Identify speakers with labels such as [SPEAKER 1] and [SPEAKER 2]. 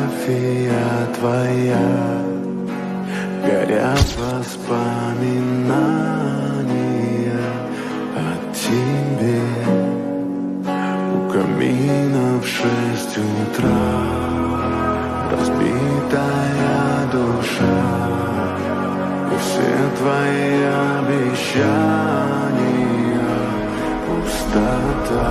[SPEAKER 1] фотография твоя, горят воспоминания о тебе. У камина в 6 утра разбитая душа, и все твои обещания пустота.